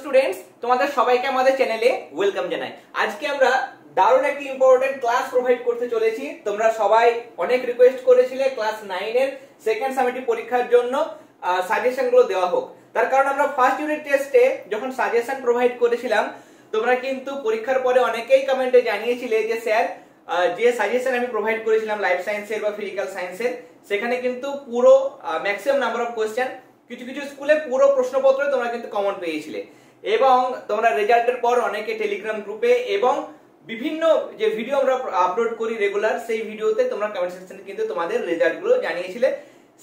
Students, তোমাদের সবাইকে আমাদের চ্যানেলে ওয়েলকাম জানাই। আজকে আমরা দারুণ একটি ইম্পর্টেন্ট ক্লাস প্রোভাইড করতে চলেছি। তোমরা সবাই অনেক রিকোয়েস্ট করেছিলে ক্লাস 9 এর সেকেন্ড সামেটিভ পরীক্ষার জন্য সাজেশন গুলো দেওয়া হোক। তার কারণ আমরা ফার্স্ট ইউনিট টেস্টে যখন সাজেশন প্রোভাইড করেছিলাম, তোমরা কিন্তু পরীক্ষার পরে অনেকেই কমেন্টে জানিয়েছিলে যে স্যার যে সাজেশন আমি প্রোভাইড করেছিলাম লাইফ সায়েন্সের বা ফিজিক্যাল সায়েন্সের, সেখানে কিন্তু পুরো ম্যাক্সিমাম নাম্বার অফ কোশ্চেন, কিছু কিছু স্কুলে পুরো প্রশ্নপত্র তোমরা কিন্তু কমন পেয়েছিলে। এবং তোমরা রেজাল্টের পর অনেকে টেলিগ্রাম গ্রুপে এবং বিভিন্ন যে ভিডিও আমরা আপলোড করি রেগুলার, সেই ভিডিওতে তোমরা কমেন্ট সেকশনে কিন্তু তোমাদের রেজাল্ট গুলো জানিয়েছিলে।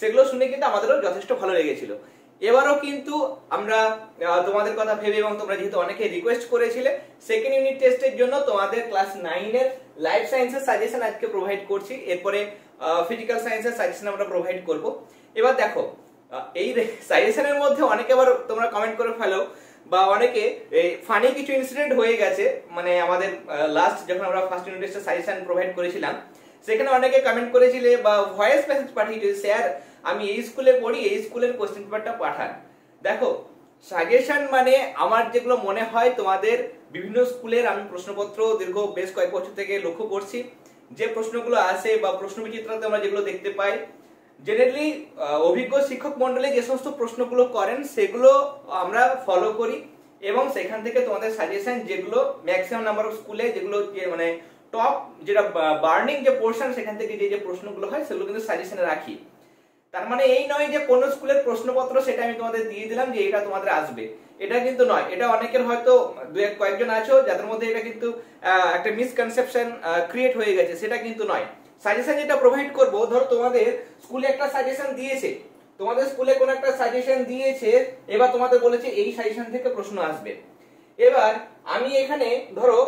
সেগুলো শুনে কিন্তু আমাদেরও যথেষ্ট ভালো লেগেছিল। এবারও কিন্তু আমরা তোমাদের কথা ভেবে এবং তোমরা যেহেতু অনেকে রিকোয়েস্ট করেছিলে, সেকেন্ড ইউনিট টেস্টের জন্য তোমাদের ক্লাস 9 এর লাইফ সায়েন্সের সাজেশন আজকে প্রোভাইড করছি। এরপরে ফিজিক্যাল সায়েন্সের সাজেশন আমরা প্রোভাইড করব। এবার দেখো, এই সাজেশনের মধ্যে অনেকে আবার তোমরা কমেন্ট করে ফেলো বা অনেকে ফানি কিছু ইনসিডেন্ট হয়ে গেছে। মানে আমাদের লাস্ট যখন আমরা ফার্স্ট ইউনিট টেস্টের সাজেশন প্রোভাইড করেছিলাম, সেখানে অনেকে কমেন্ট করেছিলে বা ভয়েস মেসেজ পাঠিয়েছে, স্যার আমি এই স্কুলে পড়ি, এই স্কুলের কোশ্চেন পেপারটা পাঠান। দেখো, সাজেশন মানে আমার যেগুলো মনে হয় তোমাদের বিভিন্ন স্কুলের আমি প্রশ্নপত্র দীর্ঘ বেশ কয়েক বছর থেকে লক্ষ্য করছি, যে প্রশ্নগুলো আসে বা প্রশ্নবিচিত্রাতে আমরা যেগুলো দেখতে পাই, জেনারেলি অভিজ্ঞ শিক্ষক মন্ডলী যে সমস্ত প্রশ্নগুলো করেন সেগুলো আমরা ফলো করি এবং সেখান থেকে তোমাদের সাজেশন যেগুলো ম্যাক্সিমাম নাম্বার অফ স্কুলে যেগুলো মানে টপ যেটা বার্নিং যে পোর্শন, সেখান থেকে যে প্রশ্নগুলো হয় সেগুলো কিন্তু সাজেশনে রাখি। তার মানে এই নয় যে কোন স্কুলের প্রশ্নপত্র সেটা আমি তোমাদের দিয়ে দিলাম যে এটা তোমাদের আসবে, এটা কিন্তু নয়। এটা অনেকের হয়তো কয়েকজন আছো যাদের মধ্যে এটা কিন্তু একটা মিসকনসেপশন ক্রিয়েট হয়ে গেছে, সেটা কিন্তু নয়। সাজেশন যেটা প্রোভাইড করব, ধরো তোমাদের স্কুলে একটা সাজেশন দিয়েছে, তোমাদের স্কুলে কোন একটা সাজেশন দিয়েছে, এবার তোমাদের বলেছে এই সাজেশন থেকে প্রশ্ন আসবে। এবার আমি এখানে ধরো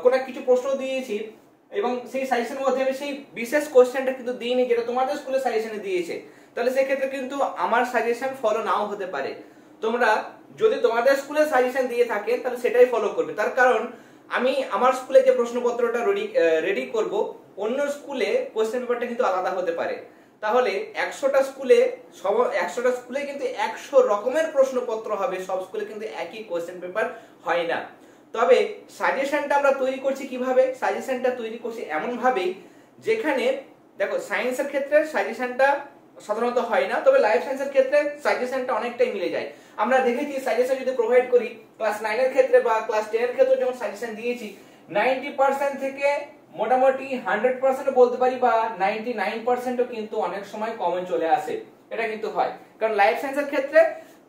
কোন কিছু প্রশ্ন দিয়েছি এবং সেই সাজেশনের মধ্যে আমি সেই বিশেষ কোশ্চেনটা কিন্তু দিইনি যেটা তোমাদের স্কুলে সাজেশনে দিয়েছে, তাহলে সেক্ষেত্রে কিন্তু আমার সাজেশন ফলো নাও হতে পারে। তোমরা যদি তোমাদের স্কুলে সাজেশন দিয়ে থাকেন তাহলে সেটাই ফলো করবে। তার কারণ আমি আমার স্কুলে যে প্রশ্নপত্রটা রেডি করব, অন্য স্কুলে কোশ্চেন পেপারটা কিন্তু আলাদা হতে পারে। তাহলে 100টা স্কুলে কিন্তু 100 রকমের প্রশ্নপত্র হবে, সব স্কুলে কিন্তু একই কোশ্চেন পেপার হয় না। তবে সাজেশনটা আমরা তৈরি করছি কিভাবে? সাজেশনটা তৈরি করছি এমন ভাবে যেখানে দেখো, সায়েন্সের ক্ষেত্রে সাজেশনটা সাধারণত হয় না, তবে লাইফ সায়েন্সের ক্ষেত্রে সাজেশনটা অনেকটাই মিলে যায়। আমরা দেখেছি সাজেশন যদি প্রোভাইড করি ক্লাস 9 এর ক্ষেত্রে বা ক্লাস 10 এর ক্ষেত্রে যখন সাজেশন দিয়েছি, 90% থেকে মোটামুটি 100% বলতে পারি বা 99%ও কিন্তু অনেক সময় কমন চলে আসে। এটা কিন্তু হয়, কারণ লাইফ সায়েন্সের ক্ষেত্রে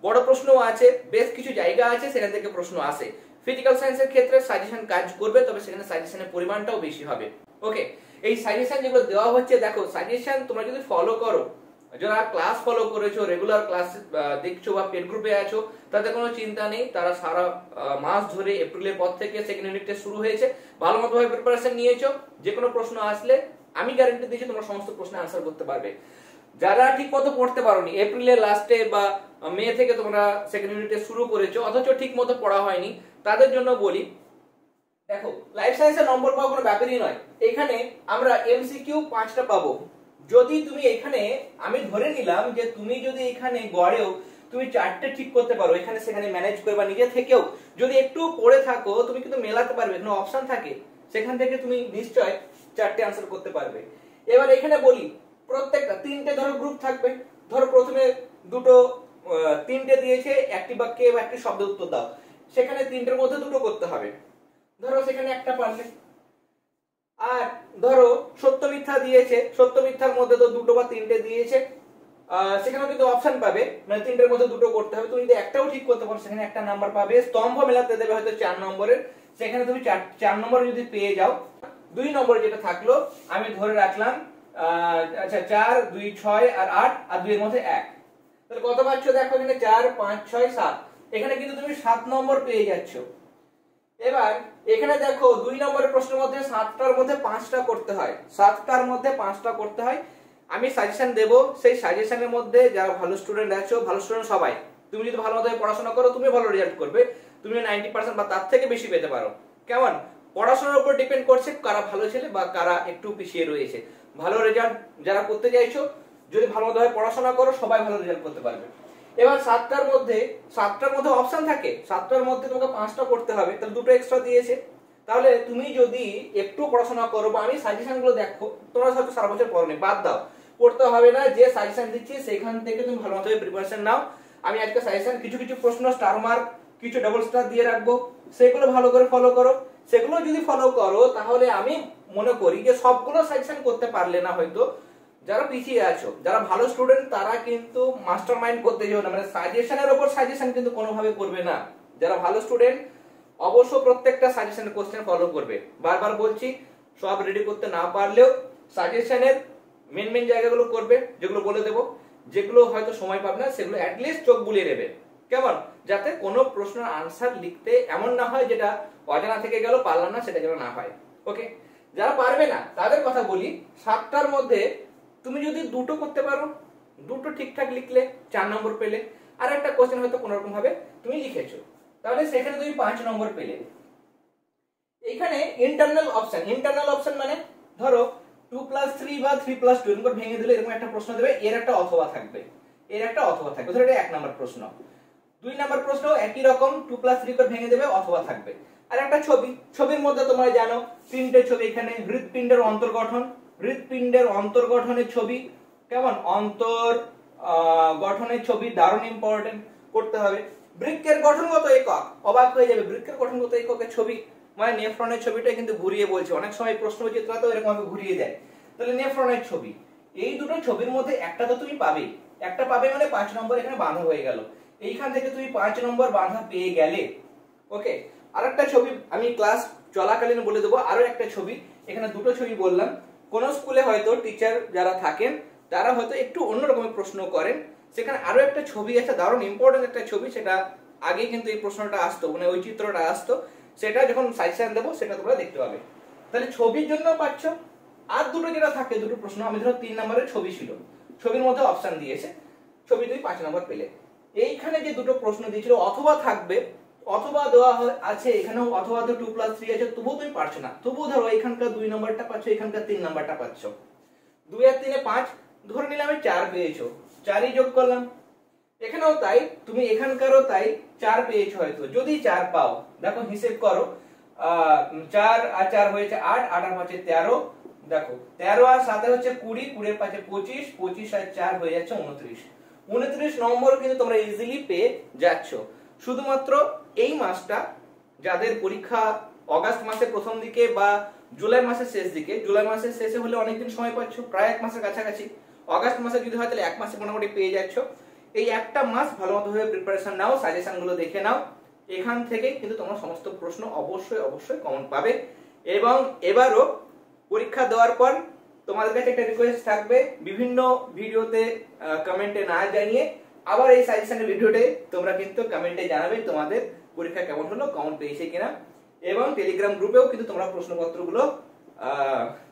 বড় প্রশ্নও আছে, বেশ কিছু জায়গা আছে সেখান থেকে প্রশ্ন আসে। ফিজিক্যাল সায়েন্সের ক্ষেত্রে সাজেশন কাজ করবে, তবে সেখানে সাজেশনের পরিমাণটাও বেশি হবে। ওকে, এই সাজেশন যেগুলো দেওয়া হচ্ছে, দেখো সাজেশন তোমরা যদি ফলো করো, যারা ক্লাস ফলো করেছো, রেগুলার ক্লাস দেখছো বা পেড গ্রুপে আছো, তাদের কোনো চিন্তা নেই। তারা সারা মাস ধরে এপ্রিলের পর থেকে সেকেন্ড ইউনিট টেস্ট শুরু হয়েছে, ভালো মতো ভাবে প্রিপারেশন নিয়েছো। যে কোনো প্রশ্ন আসলে আমি গ্যারান্টি দিচ্ছি তোমরা সমস্ত প্রশ্নের আনসার করতে পারবে। যারা ঠিক মতো পড়তে পারোনি, এপ্রিলের লাস্টে বা মে থেকে তোমরা সেকেন্ড ইউনিট টেস্ট শুরু করেছো অথচ ঠিক মতো পড়া হয়নি, তাদের জন্য বলি, দেখো লাইফ সায়েন্সের নম্বর পাওয়া কোনো ব্যাপারই নয়। এখানে আমরা এমসিকিউ 5টা পাবো। যদি তুমি এখানে, আমি ধরে নিলাম যে তুমি যদি এখানে গড়েও তুমি 4টে ঠিক করতে পারো, এখানে সেখানে ম্যানেজ করে বা নিজে থেকেও যদি একটু পড়ে থাকো, তুমি কিন্তু মেলাতে পারবে, কোনো অপশন থাকে সেখান থেকে তুমি নিশ্চয় 4টে আনসার করতে পারবে। এবার এখানে বলি, প্রত্যেকটা 3টে ধরো গ্রুপ থাকবে। ধরো প্রথমে দুটো 3টে দিয়েছে, একটি বাক্যে বা একটি শব্দে উত্তর দাও, সেখানে 3টের মধ্যে দুটো করতে হবে। ধরো সেখানে একটা পারলে। আর ধরো সত্য মিথ্যা দিয়েছে, সত্য মিথ্যার মধ্যে তো দুটো বা 3টে দিয়েছে, সেখানেও কিন্তু অপশন পাবে, মানে 3টের মধ্যে দুটো করতে হবে। তুমি যদি একটাও ঠিক করতে পারো সেখানে একটা নাম্বার পাবে। স্তম্ভ মেলাতে দেবে হয়তো 4 নম্বরের, সেখানে তুমি 4 নম্বর যদি পেয়ে যাও, 2 নম্বরে যেটা থাকলো আমি ধরে রাখলাম, আচ্ছা 4 2 6 আর 8 আর 2 এর মধ্যে 1, তাহলে কত পাচ্ছ? দেখো এখানে 4 5 6 7, এখানে কিন্তু তুমি 7 নম্বর পেয়ে যাচ্ছ। এবার এখানে দেখো 2 নম্বরের প্রশ্নের মধ্যে 7টার মধ্যে 5টা করতে হয়, 7টার মধ্যে 5টা করতে হয়। আমি সাজেশন দেব, সেই সাজেশনের মধ্যে যারা ভালো স্টুডেন্ট আছো, ভালো স্টুডেন্ট সবাই, তুমি যদি ভালো মতো পড়াশোনা করো তুমি ভালো রেজাল্ট করবে, তুমি 90% বা তার থেকে বেশি পেতে পারো। কেমন? পড়াশোনার উপর ডিপেন্ড করছে কারা ভালো ছেলে বা কারা একটু পিছিয়ে রয়েছে। ভালো রেজাল্ট যারা করতে চাইছো, যদি ভালো মতো পড়াশোনা করো, সবাই ভালো রেজাল্ট করতে পারবে। এবার সাতটার মধ্যে অপশন থাকে, সাতটার মধ্যে তোমাকে 5টা করতে হবে, তাহলে দুটো এক্সট্রা দিয়েছে। তাহলে তুমি যদি একটু পড়াশোনা করো বা আমি সাজেশন গুলো দেখো, তোমরা হয়তো সারা বছর পড়োনি, বাদ দাও, পড়তে হবে না, যে সাজেশন দিচ্ছি সেখান থেকে তুমি ভালো মতো প্রিপারেশন নাও। আমি আজকে সাজেশন কিছু কিছু প্রশ্ন স্টার মার্ক, কিছু ডাবল স্টার দিয়ে রাখবো, সেগুলো ভালো করে ফলো করো। সেগুলো যদি ফলো করো তাহলে আমি মনে করি যে সবগুলো সাজেশন করতে পারলে না, হয়তো যারা পিছিয়ে আছো, যারা ভালো স্টুডেন্ট তারা কিন্তু মাস্টার মাইন্ড করতে যাও না, মানে সাজেশনের উপর সাজেশন কিন্তু কোনোভাবে করবে না। যারা ভালো স্টুডেন্ট অবশ্য প্রত্যেকটা সাজেশনের কোশ্চেন ফলো করবে। বারবার বলছি, সব রেডি করতে না পারলেও সাজেশনের মেন জায়গাগুলো করবে, যেগুলো বলে দেবো। যেগুলো হয়তো সময় পাবে না সেগুলো অ্যাটলিস্ট চোখ বুলিয়ে নেবে, কেমন, যাতে কোনো প্রশ্নের আনসার লিখতে এমন না হয় যেটা অজানা থেকে গেল, পারলাম না, সেটা যেন না হয়। ওকে, যারা পারবে না তাদের কথা বলি, 7টার মধ্যে তুমি যদি দুটো করতে পারো, দুটো ঠিকঠাক লিখলে 4 নম্বর পেলে, আর একটা কোশ্চেন হয়তো কোনো রকম ভাবে তুমি লিখেছো, তাহলে সেখানে তুমি 5 নম্বর পেলে। এইখানে ইন্টারনাল অপশন মানে ধরো 2+3 বা 3+2 এরকম ভেঙে দিলে এরকম একটা প্রশ্ন দেবে, এর একটা অথবা থাকবে, ধরো এটা 1 নম্বর প্রশ্ন। 2 নম্বর প্রশ্ন একই রকম 2+3 করে ভেঙে দেবে, অথবা থাকবে। আর একটা ছবির মধ্যে তোমরা জানো 3টে ছবি, এখানে হৃৎপিণ্ডের অন্তর্গঠনের ছবি, কেমন, গঠনের ছবি, দারুণ ইম্পর্টেন্ট, করতে হবে। বৃক্কের গঠনগত একক, অবাক হয়ে যাবে, বৃক্কের গঠনগত এককের ছবি মানে নেফ্রনের ছবিটা কিন্তু ঘুরিয়ে বলছে, অনেক সময় প্রশ্নবিচিত্রা তো এরকম ভাবে ঘুরিয়ে দেয়। তাহলে নেফ্রনের ছবি, এই দুটো ছবির মধ্যে একটা তো তুমি পাবেই, একটা পাবে মানে 5 নম্বর এখানে বাঁধা হয়ে গেল। এইখান থেকে তুমি 5 নম্বর বাঁধা পেয়ে গেলে। ওকে, আরেকটা ছবি আমি ক্লাস চলাকালীন বলে দেবো, আরো একটা ছবি, এখানে দুটো ছবি বললাম। কোন স্কুলে হয়তো টিচার যারা থাকেন তারা হয়তো একটু অন্যরকমের প্রশ্ন করেন, সেখানে আরো একটা ছবি আছে, দারুণ ইম্পর্টেন্ট একটা ছবি, সেটা আগে কিন্তু এই প্রশ্নটা আসতো, মানে ওই চিত্রটা আসতো, সেটা যখন সাজেশন দেবো সেটা তোমরা দেখতে পাবে। তাহলে ছবির জন্য পাচ্ছ। আর দুটো যেটা থাকে, দুটো প্রশ্ন, আমি ধরো 3 নম্বরের ছবি ছিল, ছবির মধ্যে অপশন দিয়েছে, ছবি তুমি 5 নম্বর পেলে। এইখানে যে দুটো প্রশ্ন দিয়েছিল অথবা থাকবে, অথবা দেওয়া আছে, এখানেও অথবা তো 2+3 আছে, তবুও তুমি পারছো না, তবুও ধরো এখানকার 2 নম্বরটা পাচ্ছ, এখানকার 3 নম্বরটা পাচ্ছ, 2 আর 3 5, ধরে নিলাম 4 পেয়েছো, 4ই যোগ করলাম। এখানেও তাই, তুমি এখানকারও তাই 4 পেয়েছো হয়তো, যদি 4 পাও, দেখো হিসেব করো, 4 আর 4 হয়েছে 8, 8 আর 5 13, দেখো 13 আর 7 হচ্ছে 20, 20 এর 5 25, 25 আর 4 হয়ে যাচ্ছে 29, 29 নম্বর কিন্তু তোমরা ইজিলি পেয়ে যাচ্ছ। শুধুমাত্র এই মাসটা, যাদের পরীক্ষা অগাস্ট মাসের প্রথম দিকে বা জুলাই মাসের শেষ দিকে, জুলাই মাসের শেষে হলে অনেকদিন সময় পাচ্ছ, প্রায় 1 মাসের কাছাকাছি, অগাস্ট মাসে যদি হয় তাহলে 1 মাসে মোটামুটি পেয়ে যাচ্ছ। এই একটা মাস ভালো মতো ভাবে প্রিপারেশন নাও, সাজেশন গুলো দেখে নাও, এখান থেকে কিন্তু তোমরা সমস্ত প্রশ্ন অবশ্যই কমন পাবে। এবং এবারও পরীক্ষা দেওয়ার পর তোমাদের কাছে একটা রিকোয়েস্ট থাকবে, বিভিন্ন ভিডিওতে কমেন্টে না জানিয়ে আবার এই সাজেশনের ভিডিওতে তোমরা কিন্তু কমেন্টে জানাবে তোমাদের পরীক্ষা কেমন হলো, কমন পেয়েছে কিনা, এবং টেলিগ্রাম গ্রুপেও কিন্তু তোমরা প্রশ্নপত্রগুলো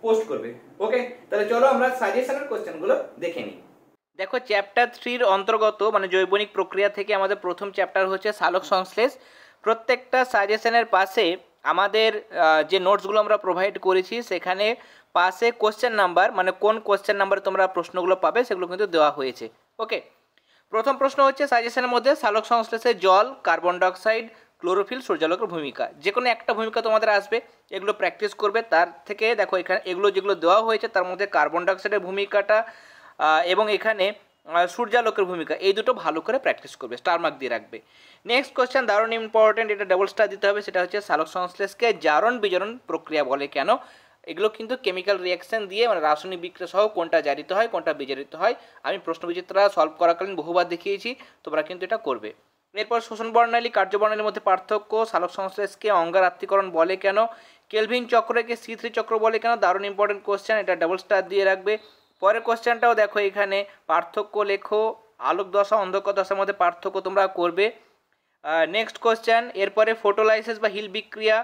পোস্ট করবে। ওকে, তাহলে চলো আমরা সাজেশনের কোশ্চেনগুলো দেখে নিই। দেখো, চ্যাপ্টার 3 অন্তর্গত মানে জৈবনিক প্রক্রিয়া থেকে আমাদের প্রথম চ্যাপ্টার হচ্ছে সালোক সংশ্লেষ। প্রত্যেকটা সাজেশনের পাশে আমাদের যে নোটসগুলো আমরা প্রোভাইড করেছি সেখানে পাশে কোশ্চেন নাম্বার, মানে কোন কোশ্চেন নাম্বারে তোমরা প্রশ্নগুলো পাবে সেগুলো কিন্তু দেওয়া হয়েছে। ওকে, প্রথম প্রশ্ন হচ্ছে সাজেশনের মধ্যে সালোক সংশ্লেষে জল, কার্বন ডাইঅক্সাইড, ক্লোরোফিল, সূর্যালোকের ভূমিকা, যে কোনো একটা ভূমিকা তোমাদের আসবে, এগুলো প্র্যাকটিস করবে। তার থেকে দেখো এখানে এগুলো যেগুলো দেওয়া হয়েছে তার মধ্যে কার্বন ডাইঅক্সাইডের ভূমিকাটা এবং এখানে সূর্যালোকের ভূমিকা, এই দুটো ভালো করে প্র্যাকটিস করবে, স্টার মার্ক দিয়ে রাখবে। নেক্সট কোশ্চেন দারুণ ইম্পর্টেন্ট, এটা ডাবল স্টার দিতে হবে, সেটা হচ্ছে সালোক সংশ্লেষকে জারণ বিজারণ প্রক্রিয়া বলে কেন। এগুলো কিন্তু কেমিক্যাল রিয়াকশন দিয়ে, মানে রাসায়নিক বিক্রিয়া সহ কোনটা জারিত হয় কোনটা বিজারিত হয়, আমি প্রশ্নবিচিত্রা সলভ করাকালীন বহুবার দেখিয়েছি, তোমরা কিন্তু এটা করবে। এরপর শোষণ বর্ণালী, কার্যবর্ণালীর মধ্যে পার্থক্য, সালোক সংশ্লেষকে অঙ্গার আত্মীকরণ বলে কেন, কেলভিন চক্রকে C3 চক্র বলে কেন, দারুণ ইম্পর্টেন্ট কোশ্চেন, এটা ডাবল স্টার দিয়ে রাখবে। পরের কোশ্চেনটাও দেখো, এখানে পার্থক্য লেখো, আলোক দশা অন্ধকার দশার মধ্যে পার্থক্য তোমরা করবে। নেক্সট কোশ্চেন, এরপরে ফটোলাইসিস বা হিল বিক্রিয়া,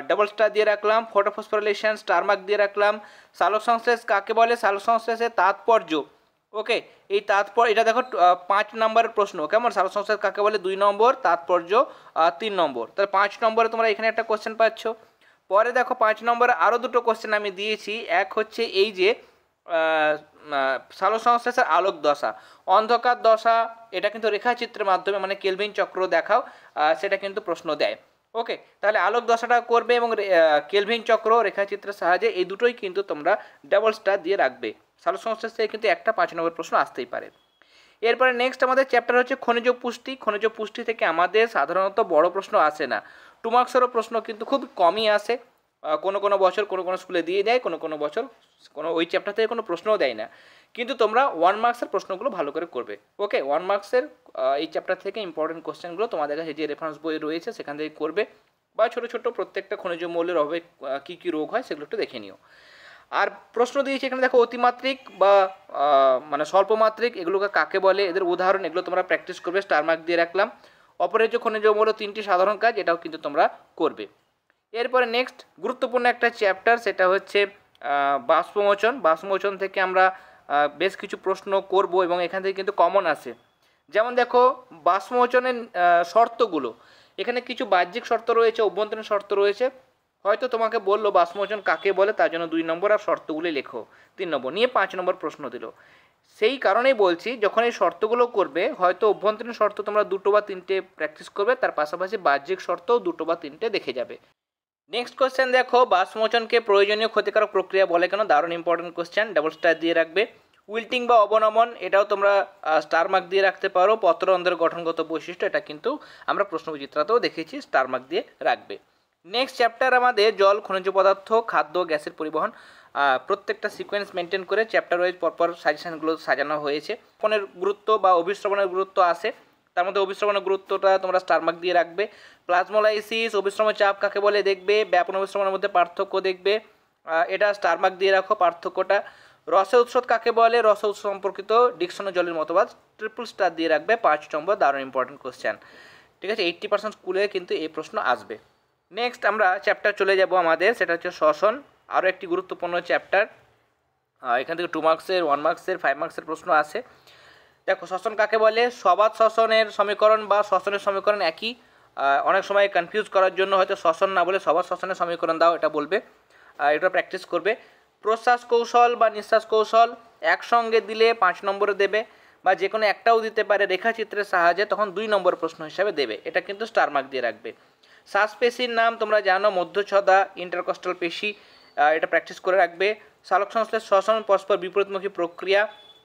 ডাবল স্টার দিয়ে রাখলাম। ফটোফসফোরিলেশন, স্টার মার্ক দিয়ে রাখলাম। সালোক সংশ্লেষ কাকে বলে, সালোক সংশ্লেষের তাৎপর্য, ওকে, এই তাৎপর্য এটা দেখো 5 নম্বরের প্রশ্ন, কেমন, সালোক সংশ্লেষ কাকে বলে 2 নম্বর, তাৎপর্য 3 নম্বর, তাহলে 5 নম্বরে তোমরা এখানে একটা কোশ্চেন পাচ্ছ। পরে দেখো 5 নম্বরে আরও দুটো কোশ্চেন আমি দিয়েছি, এক হচ্ছে এই যে সালোক সংশ্লেষের আলোক দশা, অন্ধকার দশা, এটা কিন্তু রেখাচিত্রের মাধ্যমে মানে কেলভিন চক্র দেখাও, সেটা কিন্তু প্রশ্ন দেয়। ওকে, তাহলে আলোক দশাটা করবে এবং কেলভিন চক্র রেখাচিত্রের সাহায্যে এই দুটোই কিন্তু তোমরা ডাবল স্টার দিয়ে রাখবে। সালোক সংশ্লেষ থেকে কিন্তু একটা 5 নম্বর প্রশ্ন আসতেই পারে। এরপরে নেক্সট আমাদের চ্যাপ্টার হচ্ছে খনিজ পুষ্টি। খনিজ পুষ্টি থেকে আমাদের সাধারণত বড় প্রশ্ন আসে না, 2 মার্কসেরও প্রশ্ন কিন্তু খুব কমই আসে। কোনো কোনো বছর কোনো কোনো স্কুলে দিয়ে দেয়, কোনো কোনো বছর কোনো ওই চ্যাপ্টার থেকে কোনো প্রশ্নও দেয় না। কিন্তু তোমরা 1 মার্কসের প্রশ্নগুলো ভালো করে করবে। ওকে, 1 মার্কসের এই চ্যাপ্টার থেকে ইম্পর্টেন্ট কোশ্চেনগুলো তোমাদের কাছে যে রেফারেন্স বই রয়েছে সেখান থেকে করবে, বা ছোটো ছোটো প্রত্যেকটা খনিজ মৌলের অভাবে কী কী রোগ হয় সেগুলো একটু দেখে নিও। আর প্রশ্ন দিয়েছে এখানে দেখো, অতিমাত্রিক বা মানে স্বল্পমাত্রিক এগুলোকে কাকে বলে, এদের উদাহরণ, এগুলো তোমরা প্র্যাকটিস করবে, স্টার মার্ক দিয়ে রাখলাম। অপরিহার্য খনিজ মৌল 3টি সাধারণ কাজ, এটাও কিন্তু তোমরা করবে। এরপরে নেক্সট গুরুত্বপূর্ণ একটা চ্যাপ্টার, সেটা হচ্ছে বাষ্পমোচন। বাষ্পমোচন থেকে আমরা বেশ কিছু প্রশ্ন করব এবং এখান থেকে কিন্তু কমন আসে। যেমন দেখো, বাষ্পমোচনের শর্তগুলো, এখানে কিছু বাহ্যিক শর্ত রয়েছে, অভ্যন্তরীণ শর্ত রয়েছে। হয়তো তোমাকে বললো বাষ্পমোচন কাকে বলে, তার জন্য 2 নম্বর, আর শর্তগুলি লেখো 3 নম্বর, নিয়ে 5 নম্বর প্রশ্ন দিল। সেই কারণেই বলছি, যখন এই শর্তগুলো করবে হয়তো অভ্যন্তরীণ শর্ত তোমরা 2টো বা 3টে প্র্যাকটিস করবে, তার পাশাপাশি বাহ্যিক শর্তও 2টো বা 3টে দেখে যাবে। নেক্সট কোশ্চেন দেখো, বাষ্পমোচনকে প্রয়োজনীয় ক্ষতিকারক প্রক্রিয়া বলে কেন? দারুণ ইম্পর্টেন্ট কোশ্চেন, ডাবল স্টার দিয়ে রাখবে। উইল্টিং বা অবনমন, এটাও তোমরা স্টার মার্ক দিয়ে রাখতে পারো। পত্ররন্ধ্রের গঠনগত বৈশিষ্ট্য, এটা কিন্তু আমরা প্রশ্নবিচিত্রাতেও দেখেছি, স্টার মার্ক দিয়ে রাখবে। নেক্সট চ্যাপ্টার আমাদের জল, খনিজ পদার্থ, খাদ্য, গ্যাসের পরিবহন। প্রত্যেকটা সিকোয়েন্স মেনটেন করে চ্যাপ্টার ওয়াইজ পরপর সাজেশনগুলো সাজানো হয়েছে। ফোনের গুরুত্ব বা অভিশ্রবণের গুরুত্ব আসে, তার মধ্যে অভিশ্রবণের গুরুত্বটা তোমরা স্টার মার্ক দিয়ে রাখবে। প্লাজমোলাইসিস, অভিশ্রম চাপ কাকে বলে দেখবে, ব্যাপন অভিশ্রবণের মধ্যে পার্থক্য দেখবে, এটা স্টার মার্ক দিয়ে রাখো পার্থক্যটা। রসে উৎস কাকে বলে, রস উৎস সম্পর্কিত ডিকশন জলের মতবাদ, ট্রিপল স্টার দিয়ে রাখবে, 5 নম্বর, দারুণ ইম্পর্টেন্ট কোশ্চেন। ঠিক আছে, 80% স্কুলে কিন্তু এই প্রশ্ন আসবে। নেক্সট আমরা চ্যাপ্টার চলে যাব আমাদের, সেটা হচ্ছে শ্বসন, আরও একটি গুরুত্বপূর্ণ চ্যাপ্টার। এখান থেকে 2 মার্কসের, 1 মার্কসের, 5 মার্কসের প্রশ্ন আসে। দেখো, শ্বসন কাকে বলে? সবাত শ্বসনের সমীকরণ বা শ্বসনের সমীকরণ একই, অনেক সময় কনফিউজ করার জন্য হয়তো শ্বসন না বলে সবাত শ্বসনের সমীকরণ দাও, এটা বলবে, এটা প্র্যাকটিস করবে। প্রশ্বাস কৌশল বা নিঃশ্বাস কৌশল একসঙ্গে দিলে 5 নম্বরে দেবে, বা যে কোনো একটাও দিতে পারে রেখাচিত্রের সাহায্যে, তখন 2 নম্বর প্রশ্ন হিসাবে দেবে, এটা কিন্তু স্টার মার্ক দিয়ে রাখবে। শ্বাসপেশির নাম তোমরা জানো, মধ্যচ্ছদা, ইন্টারকস্টাল পেশি, এটা প্র্যাকটিস করে রাখবে। সালোক সংশ্লেষ, শ্বসন পরস্পর বিপরীতমুখী প্রক্রিয়া,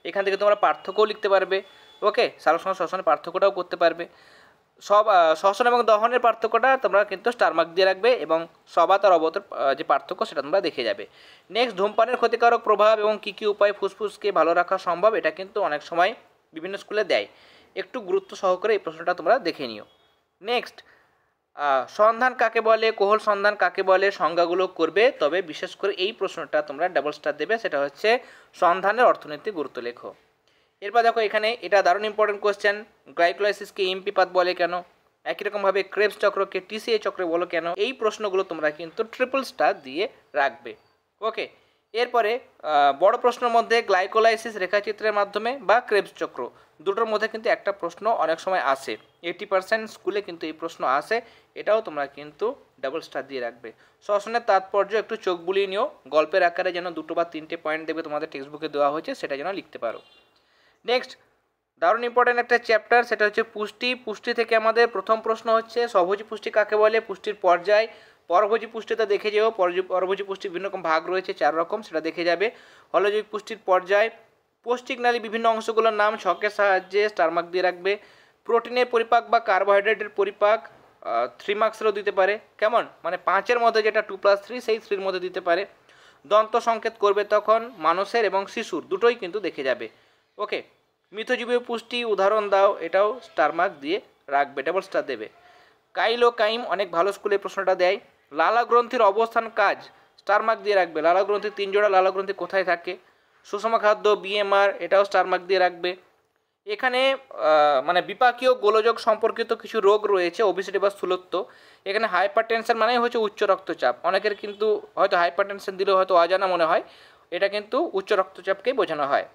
এখান থেকে তোমরা পার্থক্যও লিখতে পারবে। ওকে, সালোক সংশ্লেষ শ্বসনের পার্থক্যটাও করতে পারবে। সব শ্বসন এবং দহনের পার্থক্যটা তোমরা কিন্তু স্টার মার্ক দিয়ে রাখবে, এবং সবাত আর অবতের যে পার্থক্য সেটা তোমরা দেখে যাবে। নেক্সট, ধূমপানের ক্ষতিকারক প্রভাব এবং কী কী উপায়ে ফুসফুসকে ভালো রাখা সম্ভব, এটা কিন্তু অনেক সময় বিভিন্ন স্কুলে দেয়, একটু গুরুত্ব সহকারে এই প্রশ্নটা তোমরা দেখে নিও। নেক্সট, সন্ধান কাকে বলে, কোহল সন্ধান কাকে বলে, সংজ্ঞাগুলো করবে, তবে বিশেষ করে এই প্রশ্নটা তোমরা ডাবল স্টার দেবে, সেটা হচ্ছে সন্ধানের অর্থনৈতিক গুরুত্ব লেখো। এরপর দেখো, এখানে এটা দারুণ ইম্পর্টেন্ট কোশ্চেন, গ্লাইকোলাইসিসকে ইএমপি পাত বলে কেন, একই রকমভাবে ক্রেবস চক্রকে টিসিএ চক্র বলো কেন, এই প্রশ্নগুলো তোমরা কিন্তু ট্রিপল স্টার দিয়ে রাখবে। ওকে, এরপরে বড় প্রশ্নের মধ্যে গ্লাইকোলাইসিস রেখাচিত্রের মাধ্যমে বা ক্রেবস চক্র, দুটোর মধ্যে কিন্তু একটা প্রশ্ন অনেক সময় আসে, 80% স্কুলে কিন্তু এই প্রশ্ন আসে, এটাও তোমরা কিন্তু ডাবল স্টার দিয়ে রাখবে। শ্বসনের তাৎপর্য একটু চোখ বুলিয়ে নিও, গল্পের আকারে যেন 2 বা 3টে পয়েন্ট দেবে তোমাদের টেক্সট বুকে দেওয়া হয়েছে, সেটা যেন লিখতে পারো। নেক্সট, দারুণ ইম্পর্টেন্ট একটা চ্যাপ্টার, সেটা হচ্ছে পুষ্টি। পুষ্টি থেকে আমাদের প্রথম প্রশ্ন হচ্ছে স্বভোজী পুষ্টি কাকে বলে, পুষ্টির পর্যায়। পরভোজী পুষ্টিটা দেখে যাও, পরভোজী পুষ্টির বিভিন্ন রকম ভাগ রয়েছে, 4 রকম, সেটা দেখে যাবে। হলজৈবিক পুষ্টির পর্যায়, পৌষ্টিক নালী বিভিন্ন অংশগুলোর নাম ছকের সাহায্যে স্টার মার্ক দিয়ে রাখবে। প্রোটিনের পরিপাক বা কার্বোহাইড্রেটের পরিপাক, 3 মার্কসেরও দিতে পারে, কেমন মানে 5-এর মধ্যে যেটা 2+3, সেই 3-র মধ্যে দিতে পারে। দন্ত সংকেত করবে তখন, মানুষের এবং শিশুর দুটোই কিন্তু দেখে যাবে। ওকে, মিথজীবীয় পুষ্টি উদাহরণ দাও, এটাও স্টার মার্ক দিয়ে রাখবে, ডাবল স্টার দেবে। কাইলোকাইম, অনেক ভালো স্কুলে প্রশ্নটা দেয়। লালা গ্রন্থির অবস্থান কাজ, স্টার মার্ক দিয়ে রাখবে, লালা গ্রন্থির 3 জোড়া লালা গ্রন্থি কোথায় থাকে। সুষম খাদ্য, বিএমআর, এটাও স্টার মার্ক দিয়ে রাখবে। এখানে মানে বিপাকীয় গোলযোগ সম্পর্কিত কিছু রোগ রয়েছে, ওবেসিটি বা স্থূলত্ব। এখানে হাইপারটেনশন মানে হচ্ছে উচ্চ রক্তচাপ, অনেকের কিন্তু হয়তো হাইপারটেনশন দিলেও হয়তো অজানা মনে হয়, এটা কিন্তু উচ্চ রক্তচাপকেই বোঝানো হয়।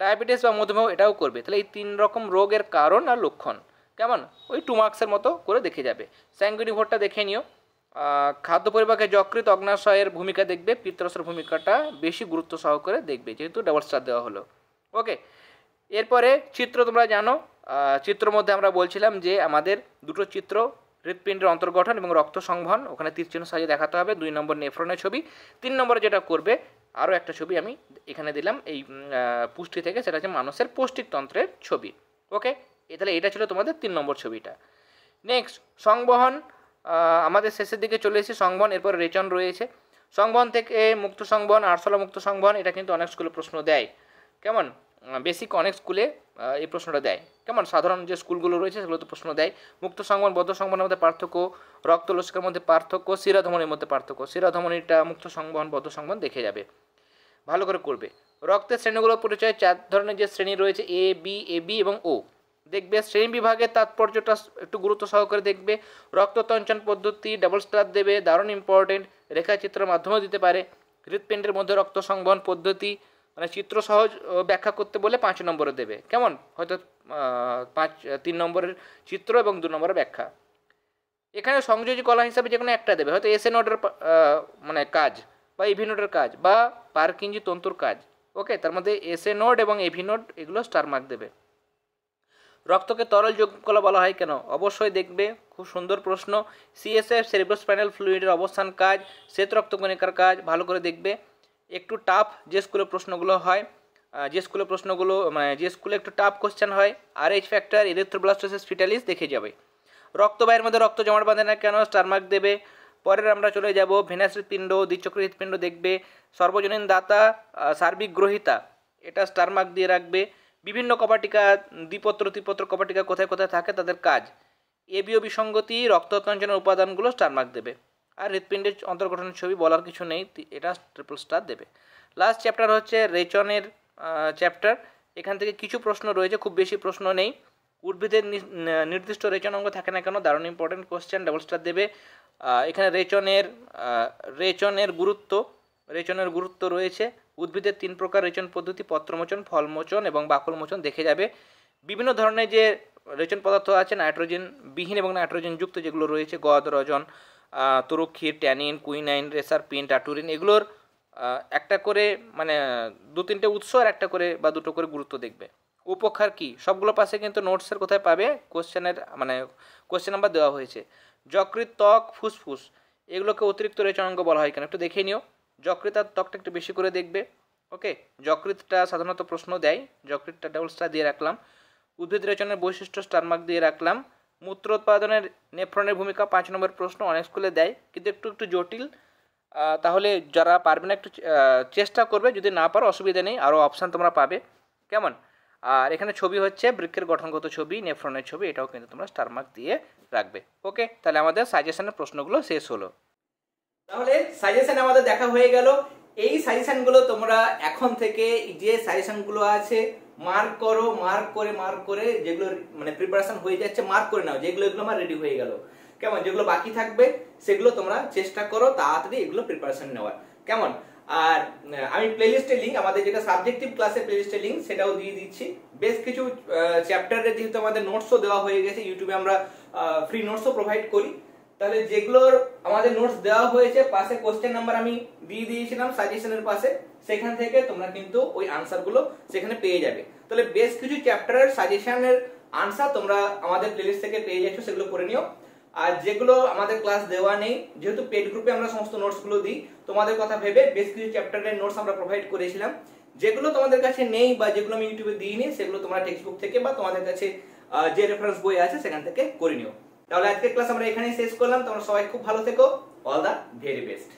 ডায়াবেটিস বা মধুমেহ, এটাও করবে। তাহলে এই 3 রকম রোগের কারণ আর লক্ষণ, কেমন ওই 2 মার্কসের মতো করে দেখে যাবে। স্যাঙ্গুইনি ভোটটা দেখে নিও। খাদ্য পরিপাকে যকৃৎ অগ্নাশয়ের ভূমিকা দেখবে, পিত্তরসের ভূমিকাটা বেশি গুরুত্ব সহকারে দেখবে, যেহেতু ডাবল স্টার দেওয়া হলো। ওকে, এরপরে চিত্র তোমরা জানো, চিত্রের মধ্যে আমরা বলছিলাম যে আমাদের দুটো চিত্র, হৃৎপিণ্ডের অন্তর্গঠন এবং রক্ত সংবহন, ওখানে তীর চিহ্ন সাজিয়ে দেখাতে হবে। 2 নম্বর নেফ্রনের ছবি। 3 নম্বরে যেটা করবে, আরও একটা ছবি আমি এখানে দিলাম এই পুষ্টি থেকে, সেটা হচ্ছে মানুষের পৌষ্টিকতন্ত্রের ছবি। ওকে, তাহলে এটা ছিল তোমাদের 3 নম্বর ছবিটা। নেক্সট সংবহন, আমাদের শেষের দিকে চলে এসেছি সংবহন, এরপর রেচন রয়েছে। সংবহন থেকে মুক্ত সংবহন, আরশোলা মুক্ত সংবহন, এটা কিন্তু অনেক স্কুলে প্রশ্ন দেয়। কেমন, বেসিক অনেক স্কুলে এই প্রশ্নটা দেয়। কেমন, সাধারণ যে স্কুলগুলো রয়েছে সেগুলোতে প্রশ্ন দেয়। মুক্ত সংবহন বদ্ধ সংবহনের মধ্যে পার্থক্য, রক্ত লসিকার মধ্যে পার্থক্য, শিরাধমনির মধ্যে পার্থক্য। শিরাধমনিটা মুক্ত সংবহন বদ্ধ সংবহন দেখে যাবে, ভালো করে করবে। রক্তের শ্রেণীগুলোর পরিচয় 4 ধরনের যে শ্রেণী রয়েছে, এ বি, এবি এবং ও দেখবে। শ্রেণী বিভাগের তাৎপর্যটা একটু গুরুত্ব সহকারে দেখবে। রক্ততঞ্চন পদ্ধতি ডাবল স্টার দেবে, দারুণ ইম্পর্টেন্ট, রেখাচিত্রের মাধ্যমেও দিতে পারে। হৃৎপিণ্ডের মধ্যে রক্ত সংবহন পদ্ধতি মানে চিত্র সহজ ব্যাখ্যা করতে বলে 5 নম্বরে দেবে। কেমন, হয়তো 3 নম্বরের চিত্র এবং 2 নম্বরের ব্যাখ্যা। এখানে সংযোজী কলা হিসাবে যে কোনো একটা দেবে, হয়তো এসএ নোডের মানে কাজ বা ইভি নোডের কাজ বা পারকিঞ্জি তন্তুর কাজ। ওকে, তার মধ্যে এসএ নোড এবং এভি নোড এগুলো স্টার মার্ক দেবে। রক্তকে তরল যোগ কলা বলা হয় কেন, অবশ্যই দেখবে, খুব সুন্দর প্রশ্ন। সিএসএফ সেরিব্রোস্পাইনাল ফ্লুইডের অবস্থান কাজ, শ্বেত রক্তকণিকার কাজ, ভালো করে দেখবে। একটু টাফ যে স্কুলে প্রশ্নগুলো হয়, যে স্কুলে প্রশ্নগুলো মানে যে স্কুলে একটু টাফ কোশ্চেন হয়, RH ফ্যাক্টর, এরিথ্রোব্লাস্টোসিস ফিটালিস দেখে যাবে। রক্তবাহের মধ্যে রক্ত জমাট বাঁধে না কেন, স্টার মার্ক দেবে। পরের আমরা চলে যাব ভেনাস হৃৎপিণ্ড, দ্বিচক্রী হৃৎপিণ্ড দেখবে। সর্বজনীন দাতা, সার্বিক গ্রহিতা, এটা স্টার মার্ক দিয়ে রাখবে। বিভিন্ন কপাটিকা, দ্বিপত্র ত্রিপত্র কপাটিকা কোথায় কোথায় থাকে তাদের কাজ। এবি ও বিসঙ্গতি, রক্ততঞ্চনের উপাদানগুলো স্টার মার্ক দেবে। আর হৃৎপিণ্ডের অন্তর্গঠনের ছবি বলার কিছু নেই, এটা ট্রিপল স্টার দেবে। লাস্ট চ্যাপ্টার হচ্ছে রেচনের চ্যাপ্টার। এখান থেকে কিছু প্রশ্ন রয়েছে, খুব বেশি প্রশ্ন নেই। উদ্ভিদের নির্দিষ্ট রেচন অঙ্গ থাকে না কেন, দারুণ ইম্পর্টেন্ট কোশ্চেন, ডাবল স্টার দেবে। এখানে রেচনের গুরুত্ব রয়েছে। উদ্ভিদের 3 প্রকার রেচন পদ্ধতি, পত্রমোচন, ফলমোচন এবং বাকলমোচন দেখে যাবে। বিভিন্ন ধরনের যে রেচন পদার্থ আছে, নাইট্রোজেন বিহীন এবং নাইট্রোজেন যুক্ত যেগুলো রয়েছে, গদ, রজন, তরুক্ষীর, ট্যানিন, কুইনাইন, রেসারপিন, টাটুরিন, এগুলোর একটা করে মানে 2-3টে উৎস আর একটা করে বা 2টো করে গুরুত্ব দেখবে। উপকার কি, সবগুলো পাশে কিন্তু নোটসের কোথায় পাবে, কোশ্চেনের মানে কোশ্চেন নাম্বার দেওয়া হয়েছে। যকৃৎ, ত্বক, ফুসফুস, এগুলোকে অতিরিক্ত রেচন অঙ্গ বলা হয় কেন, একটু দেখে নিও। যকৃৎ আর ত্বকটা একটু বেশি করে দেখবে। ওকে, যকৃৎটা সাধারণত প্রশ্ন দেয়, যকৃৎটা ডাবল স্টার দিয়ে রাখলাম। উদ্ভিদ রেচনের বৈশিষ্ট্য স্টার মার্ক দিয়ে রাখলাম। মূত্র উৎপাদনের নেফ্রনের ভূমিকা 5 নম্বর প্রশ্ন, অনেক স্কুলে দেয় কিন্তু একটু জটিল। তাহলে যারা পারবে না একটু চেষ্টা করবে, যদি না পারো অসুবিধা নেই, আরও অপশান তোমরা পাবে। কেমন, আর এখানে ছবি হচ্ছে বৃক্কের গঠনগত ছবি, নেফ্রনের ছবি, এটাও কিন্তু তোমরা স্টার মার্ক দিয়ে রাখবে। ওকে, তাহলে আমাদের সাজেশনের প্রশ্নগুলো শেষ হলো। তাহলে সাজেশন আমাদের দেখা হয়ে গেল। এই সাজেশনগুলো তোমরা এখন থেকে যে সাজেশনগুলো আছে মার্ক করো, মার্ক করে যেগুলো মানে প্রিপারেশন হয়ে যাচ্ছে মার্ক করে নাও, যেগুলো এগুলো আমার রেডি হয়ে গেল। কেমন, যেগুলো বাকি থাকবে সেগুলো তোমরা চেষ্টা করো তাড়াতাড়ি এগুলো প্রিপারেশন নেওয়ার। কেমন, আর আমি প্লেলিস্টের লিঙ্ক, আমাদের যেটা সাবজেক্টিভ ক্লাসের প্লেলিস্টের লিঙ্ক সেটাও দিয়ে দিচ্ছি। বেশ কিছু চ্যাপ্টারে যেহেতু আমাদের নোটসও দেওয়া হয়ে গেছে, ইউটিউবে আমরা ফ্রি নোটসও প্রোভাইড করি। তাহলে যেগুলোর আমাদের নোটস দেওয়া হয়েছে পাশে কোশ্চেন নাম্বার আমি দিয়ে দিয়েছিলাম সাজেশনের পাশে, সেখান থেকে তোমরা কিন্তু ওই আনসার গুলো সেখানে পেয়ে যাবে। তাহলে বেশ কিছু চ্যাপ্টারের সাজেশনের আনসার তোমরা আমাদের প্লেলিস্ট থেকে পেয়ে যাচ্ছ, সেগুলো করে নিও। আর যেগুলো আমাদের ক্লাস দেওয়া নেই, যেহেতু পেড গ্রুপে আমরা সমস্ত নোটস গুলো দিই, তোমাদের কথা ভেবে বেশ কিছু চ্যাপ্টারের নোটস আমরা প্রোভাইড করেছিলাম। যেগুলো তোমাদের কাছে নেই বা যেগুলো আমি ইউটিউবে দিইনি, সেগুলো তোমরা টেক্সট বুক থেকে বা তোমাদের কাছে যে রেফারেন্স বই আছে সেখান থেকে করে নিও। তাহলে আজকের ক্লাস আমরা এখানেই শেষ করলাম। তোমরা সবাই খুব ভালো থেকো। All the very best.